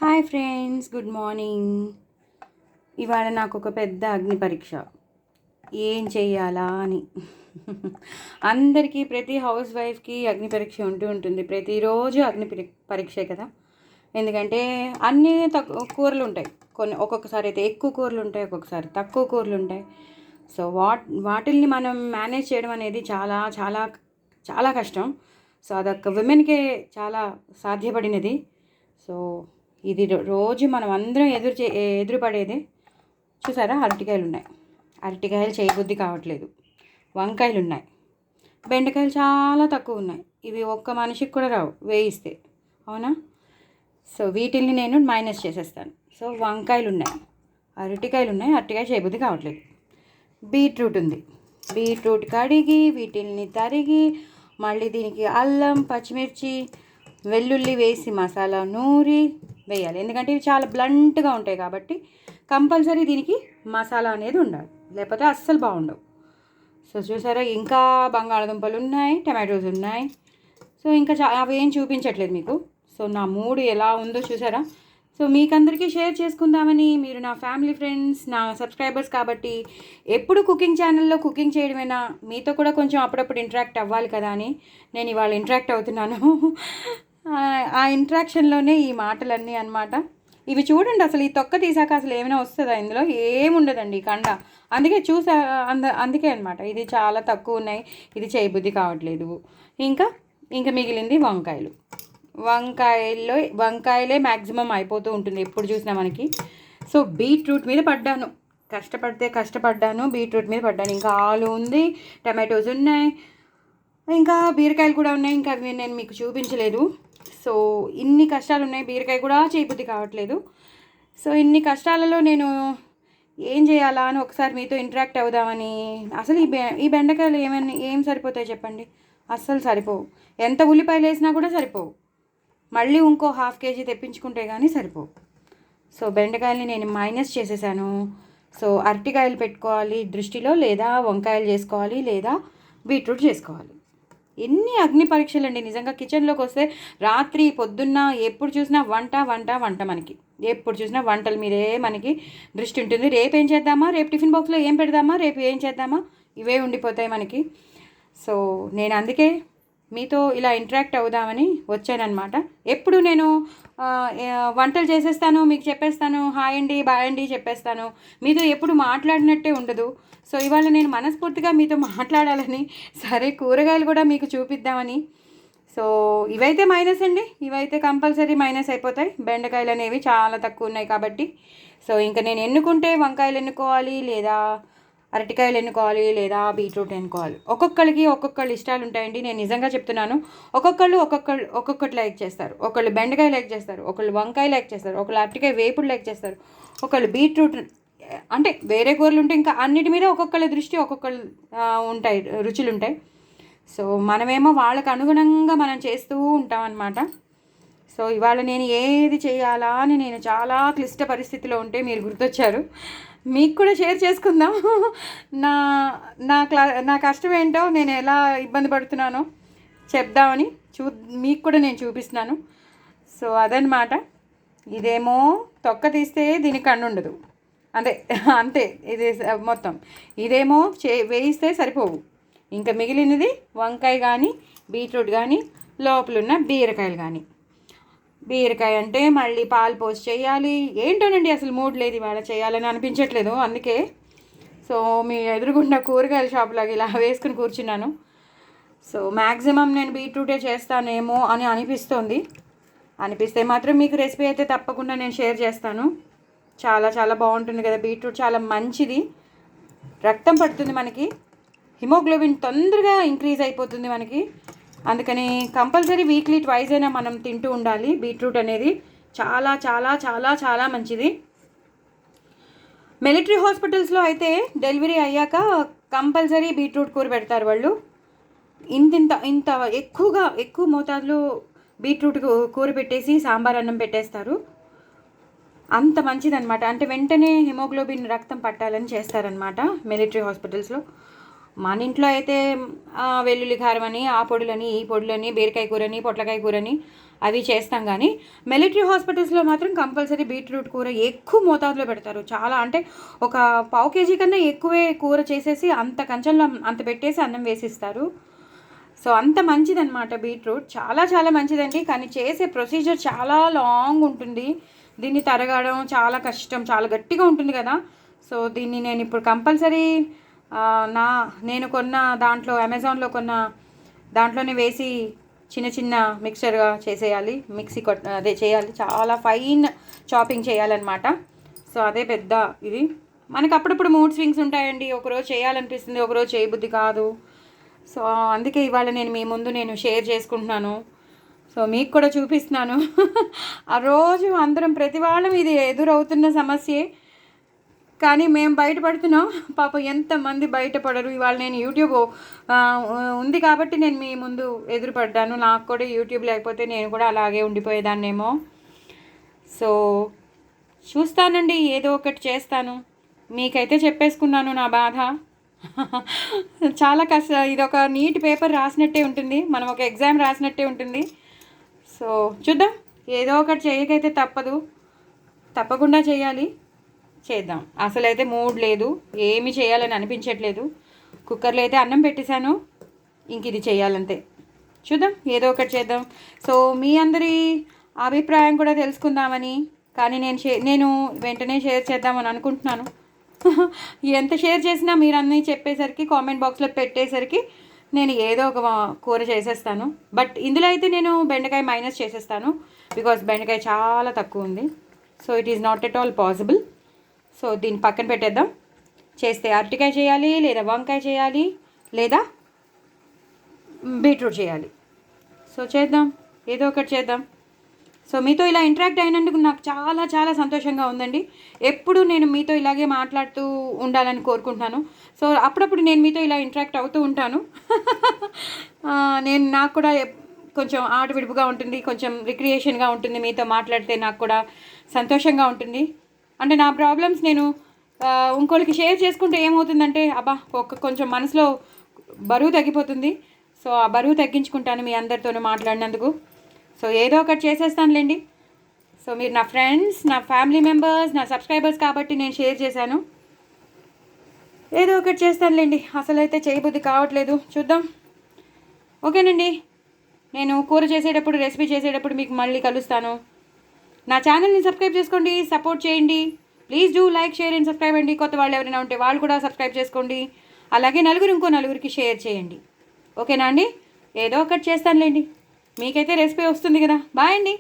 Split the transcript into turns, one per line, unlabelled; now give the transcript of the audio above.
Hi friends, good morning. ఇవాళ నాకు ఒక పెద్ద అగ్ని పరీక్ష. ఏం చెయ్యాలా అని అందరికీ ప్రతి హౌస్ వైఫ్కి అగ్ని పరీక్ష ఉంటుంది. ప్రతిరోజు పరీక్షే కదా. ఎందుకంటే అన్నీ కూరలు ఉంటాయి. ఒక్కొక్కసారి అయితే ఎక్కువ కూరలు ఉంటాయి, ఒక్కొక్కసారి తక్కువ కూరలు ఉంటాయి. సో వాటిల్ని మనం మేనేజ్ చేయడం అనేది చాలా చాలా చాలా కష్టం. సో అదొక విమెన్కే చాలా సాధ్యపడినది. సో ఇది రోజు మనం అందరం ఎదురుపడేదే. చూసారా, అరటికాయలు ఉన్నాయి. అరటికాయలు చేయబుద్ధి కావట్లేదు. వంకాయలు ఉన్నాయి. బెండకాయలు చాలా తక్కువ ఉన్నాయి. ఇవి ఒక్క మనిషికి కూడా రావు వేయిస్తే, అవునా? సో వీటిల్ని నేను మైనస్ చేసేస్తాను. సో వంకాయలు ఉన్నాయి, అరటికాయలు ఉన్నాయి. అరటికాయ చేయబుద్ధి కావట్లేదు. బీట్రూట్ ఉంది. బీట్రూట్ కడిగి వీటిల్ని తరిగి మళ్ళీ దీనికి అల్లం, పచ్చిమిర్చి, వెల్లుల్లి వేసి మసాలా నూరి వేయాలి. ఎందుకంటే ఇవి చాలా బ్లంట్గా ఉంటాయి కాబట్టి కంపల్సరీ దీనికి మసాలా అనేది ఉండాలి, లేకపోతే అస్సలు బాగుండవు. సో చూసారా, ఇంకా బంగాళదుంపలు ఉన్నాయి, టమాటోస్ ఉన్నాయి. సో ఇంకా అవి ఏం చూపించట్లేదు మీకు. సో నా మూడు ఎలా ఉందో చూసారా. సో మీకందరికీ షేర్ చేసుకుందామని, మీరు నా ఫ్యామిలీ ఫ్రెండ్స్, నా సబ్స్క్రైబర్స్ కాబట్టి ఎప్పుడు కుకింగ్ ఛానల్లో కుకింగ్ చేయడమేనా, మీతో కూడా కొంచెం అప్పుడప్పుడు ఇంటరాక్ట్ అవ్వాలి కదా అని నేను ఇవాళ ఇంటరాక్ట్ అవుతున్నాను. ఆ ఇంట్రాక్షన్లోనే ఈ మాటలన్నీ అన్నమాట. ఇవి చూడండి, అసలు ఈ తొక్క తీసాక అసలు ఏమైనా వస్తుందా? ఇందులో ఏముండదండి కండ. అందుకే అందుకే అనమాట ఇది చాలా తక్కువ ఉన్నాయి. ఇది చేయబుద్ధి కావట్లేదు. ఇంకా మిగిలింది వంకాయలే మ్యాక్సిమం అయిపోతూ ఉంటుంది ఎప్పుడు చూసినా మనకి. సో బీట్రూట్ మీద పడ్డాను, కష్టపడ్డాను. బీట్రూట్ మీద పడ్డాను. ఇంకా ఆలు ఉంది, టమాటోస్ ఉన్నాయి, ఇంకా బీరకాయలు కూడా ఉన్నాయి. ఇంకా అవి నేను మీకు చూపించలేదు. సో ఇన్ని కష్టాలు ఉన్నాయి. బీరకాయ కూడా చేయబుద్ధి కావట్లేదు. సో ఇన్ని కష్టాలలో నేను ఏం చేయాలా అని ఒకసారి మీతో ఇంటరాక్ట్ అవుదామని. అసలు ఈ బెండకాయలు ఏం సరిపోతాయి చెప్పండి? అస్సలు సరిపోవు. ఎంత ఉల్లిపాయలు వేసినా కూడా సరిపోవు. మళ్ళీ ఇంకో 1/2 kg తెప్పించుకుంటే కానీ సరిపోవు. సో బెండకాయలని నేను మైనస్ చేసేసాను. సో అరటికాయలు పెట్టుకోవాలి దృష్టిలో, లేదా వంకాయలు చేసుకోవాలి, లేదా బీట్రూట్ చేసుకోవాలి. ఎన్ని అగ్ని పరీక్షలు అండి నిజంగా. కిచెన్లోకి వస్తే రాత్రి పొద్దున్న ఎప్పుడు చూసినా వంట మనకి. ఎప్పుడు చూసినా వంటల మీదే మనకి దృష్టి ఉంటుంది. రేపు ఏం చేద్దామా, రేపు టిఫిన్ బాక్స్లో ఏం పెడదామా, రేపు ఏం చేద్దామా, ఇవే ఉండిపోతాయి మనకి. సో నేను అందుకే మీతో ఇలా ఇంటరాక్ట్ అవుదామని వచ్చానన్నమాట. ఎప్పుడు నేను వంటలు చేసేస్తాను, మీకు చెప్పేస్తాను, హాయ్ అండి, బాయ్ అండి చెప్పేస్తాను. మీతో ఎప్పుడు మాట్లాడినట్టే ఉండదు. సో ఇవాళ నేను మనస్ఫూర్తిగా మీతో మాట్లాడాలని, సరే కూరగాయలు కూడా మీకు చూపిద్దామని. సో ఇవైతే మైనస్ అండి, ఇవైతే కంపల్సరీ మైనస్ అయిపోతాయి. బెండకాయలు అనేవి చాలా తక్కువ ఉన్నాయి కాబట్టి. సో ఇంకా నేను ఎన్నుకుంటే వంకాయలు ఎన్నుకోవాలి, లేదా అరటికాయలు ఎన్నుకోవాలి, లేదా బీట్రూట్ ఎన్నుకోవాలి. ఒక్కొక్కళ్ళు ఇష్టాలు ఉంటాయండి. నేను నిజంగా చెప్తున్నాను. ఒక్కొక్కటి లైక్ చేస్తారు. ఒకళ్ళు బెండకాయ లైక్ చేస్తారు, ఒకళ్ళు వంకాయ లైక్ చేస్తారు, ఒకళ్ళు అరటికాయ వేపుడు లైక్ చేస్తారు, ఒకళ్ళు బీట్రూట్. అంటే వేరే కూరలు ఉంటే ఇంకా అన్నిటి మీద ఒక్కొక్కళ్ళ దృష్టి ఉంటాయి, రుచులు ఉంటాయి. సో మనమేమో వాళ్ళకు అనుగుణంగా మనం చేస్తూ ఉంటాం అన్నమాట. సో ఇవాళ నేను ఏది చేయాలా అని నేను చాలా క్లిష్ట పరిస్థితిలో ఉంటే మీరు గుర్తొచ్చారు. మీకు కూడా షేర్ చేసుకుందాం. నా కష్టం ఏంటో, నేను ఎలా ఇబ్బంది పడుతున్నానో చెప్దామని మీకు కూడా నేను చూపిస్తున్నాను. సో అదనమాట. ఇదేమో తొక్క తీస్తే దీనికి కన్ను ఉండదు, అంతే ఇది మొత్తం. ఇదేమో వేయిస్తే సరిపోవు. ఇంకా మిగిలినది వంకాయ కానీ, బీట్రూట్ కానీ, లోపలున్న బీరకాయలు కానీ. బీరకాయ అంటే మళ్ళీ పాలు పోసి చేయాలి. ఏంటోనండి అసలు మూడ్ లేదు ఇవాళ, చేయాలని అనిపించట్లేదు. అందుకే సో మీ ఎదురుగుండా కూరగాయల షాపులాగా ఇలా వేసుకుని కూర్చున్నాను. సో మ్యాక్సిమం నేను బీట్రూటే చేస్తానేమో అని అనిపిస్తే మాత్రం మీకు రెసిపీ అయితే తప్పకుండా నేను షేర్ చేస్తాను. చాలా చాలా బాగుంటుంది కదా. బీట్రూట్ చాలా మంచిది, రక్తం పడుతుంది మనకి, హిమోగ్లోబిన్ తొందరగా ఇంక్రీజ్ అయిపోతుంది మనకి. అందుకని కంపల్సరీ వీక్లీ 2 అయినా మనం తింటూ ఉండాలి. బీట్రూట్ అనేది చాలా చాలా చాలా చాలా మంచిది. మిలిటరీ హాస్పిటల్స్లో అయితే డెలివరీ అయ్యాక కంపల్సరీ బీట్రూట్ కూర పెడతారు వాళ్ళు. ఇంత ఎక్కువ మోతాదులో బీట్రూట్ కూర పెట్టేసి సాంబార్ అన్నం పెట్టేస్తారు. అంత మంచిదన్నమాట. అంటే వెంటనే హిమోగ్లోబిన్ రక్తం పట్టాలని చేస్తారనమాట మిలిటరీ హాస్పిటల్స్లో. మన ఇంట్లో అయితే వెల్లుల్లి కారం అని, ఆ పొడులని, ఈ పొడులని, బీరకాయ కూరని, పొట్లకాయ కూరని అవి చేస్తాం. కానీ మిలిటరీ హాస్పిటల్స్లో మాత్రం కంపల్సరీ బీట్రూట్ కూర ఎక్కువ మోతాదులో పెడతారు. చాలా అంటే ఒక పావు కేజీ కన్నా ఎక్కువే కూర చేసేసి అంత కంచంలో అంత పెట్టేసి అన్నం వేసిస్తారు. సో అంత మంచిదన్నమాట బీట్రూట్, చాలా చాలా మంచిదండి. కానీ చేసే ప్రొసీజర్ చాలా లాంగ్ ఉంటుంది. దీన్ని తరగడం చాలా కష్టం, చాలా గట్టిగా ఉంటుంది కదా. సో దీన్ని నేను ఇప్పుడు కంపల్సరీ నేను కొన్న దాంట్లో అమెజాన్లో కొన్న దాంట్లోనే వేసి చిన్న చిన్న మిక్చర్గా చేసేయాలి. అదే చేయాలి, చాలా ఫైన్ చాపింగ్ చేయాలన్నమాట. సో అదే పెద్ద ఇది. మనకు అప్పుడప్పుడు మూడ్ స్వింగ్స్ ఉంటాయండి. ఒకరోజు చేయాలనిపిస్తుంది, ఒకరోజు చేయబుద్ధి కాదు. సో అందుకే ఇవాళ మీ ముందు నేను షేర్ చేసుకుంటున్నాను. సో మీకు కూడా చూపిస్తున్నాను. ఆ రోజు అందరం ప్రతి వాళ్ళం ఇది ఎదురవుతున్న సమస్యే, కానీ మేము బయటపడుతున్నాం. పాపం ఎంతమంది బయటపడరు. ఇవాళ నేను యూట్యూబ్ ఉంది కాబట్టి నేను మీ ముందు ఎదురుపడ్డాను. నాకు కూడా యూట్యూబ్ లేకపోతే నేను కూడా అలాగే ఉండిపోయేదాన్నేమో. సో చూస్తానండి, ఏదో ఒకటి చేస్తాను. మీకైతే చెప్పేసుకున్నాను నా బాధ. చాలా ఇది ఒక నీట్ పేపర్ రాసినట్టే ఉంటుంది, మనం ఒక ఎగ్జామ్ రాసినట్టే ఉంటుంది. సో చూద్దాం, ఏదో ఒకటి చేయకైతే తప్పదు, తప్పకుండా చేయాలి, చేద్దాం. అసలు అయితే మూడ్ లేదు, ఏమి చేయాలని అనిపించట్లేదు. కుక్కర్లో అయితే అన్నం పెట్టేశాను, ఇంక ఇది చేయాలంతే. చూద్దాం, ఏదో ఒకటి చేద్దాం. సో మీ అందరి అభిప్రాయం కూడా తెలుసుకుందామని, కానీ నేను వెంటనే షేర్ చేద్దామని అనుకుంటున్నాను. ఎంత షేర్ చేసినా మీరు అన్నీ చెప్పేసరికి, కామెంట్ బాక్స్లో పెట్టేసరికి నేను ఏదో ఒక కూర చేసేస్తాను. బట్ ఇందులో అయితే నేను బెండకాయ మైనస్ చేసేస్తాను, బికాస్ బెండకాయ చాలా తక్కువ ఉంది. So it is not at all possible. So దీన్ని పక్కన పెట్టేద్దాం. చేస్తే అరటికాయ చేయాలి, లేదా వంకాయ చేయాలి, లేదా బీట్రూట్ చేయాలి. సో చేద్దాం, ఏదో ఒకటి చేద్దాం. సో మీతో ఇలా ఇంటరాక్ట్ అయినందుకు నాకు చాలా చాలా సంతోషంగా ఉందండి. ఎప్పుడు నేను మీతో ఇలాగే మాట్లాడుతూ ఉండాలని కోరుకుంటున్నాను. సో అప్పుడప్పుడు నేను మీతో ఇలా ఇంటరాక్ట్ అవుతూ ఉంటాను. నాకు కూడా కొంచెం ఆట విడుపుగా ఉంటుంది, కొంచెం రిక్రియేషన్గా ఉంటుంది. మీతో మాట్లాడితే నాకు కూడా సంతోషంగా ఉంటుంది. అంటే నా ప్రాబ్లమ్స్ నేను ఇంకోళ్ళకి షేర్ చేసుకుంటే ఏమవుతుందంటే, కొంచెం మనసులో బరువు తగ్గిపోతుంది. సో ఆ బరువు తగ్గించుకుంటాను మీ అందరితోనూ మాట్లాడినందుకు. సో ఏదో ఒకటి చేసేస్తానులేండి. సో మీరు నా ఫ్రెండ్స్, నా ఫ్యామిలీ మెంబర్స్, నా సబ్స్క్రైబర్స్ కాబట్టి నేను షేర్ చేశాను. ఏదో ఒకటి చేస్తానులేండి, అసలైతే చేయబుద్ధి కావట్లేదు, చూద్దాం. ఓకేనండి, నేను కూర చేసేటప్పుడు, రెసిపీ చేసేటప్పుడు మీకు మళ్ళీ కలుస్తాను. నా ఛానల్ని సబ్స్క్రైబ్ చేసుకోండి, సపోర్ట్ చేయండి. Please do like, share and subscribe అండి. కొత్త వాళ్ళు ఎవరైనా ఉంటే వాళ్ళు కూడా సబ్స్క్రైబ్ చేసుకోండి. అలాగే ఇంకో నలుగురికి షేర్ చేయండి. ఓకేనా అండి, ఏదో ఒకటి చేస్తానులేండి. మీకైతే రెసిపీ వస్తుంది కదా. బాయ్ అండి.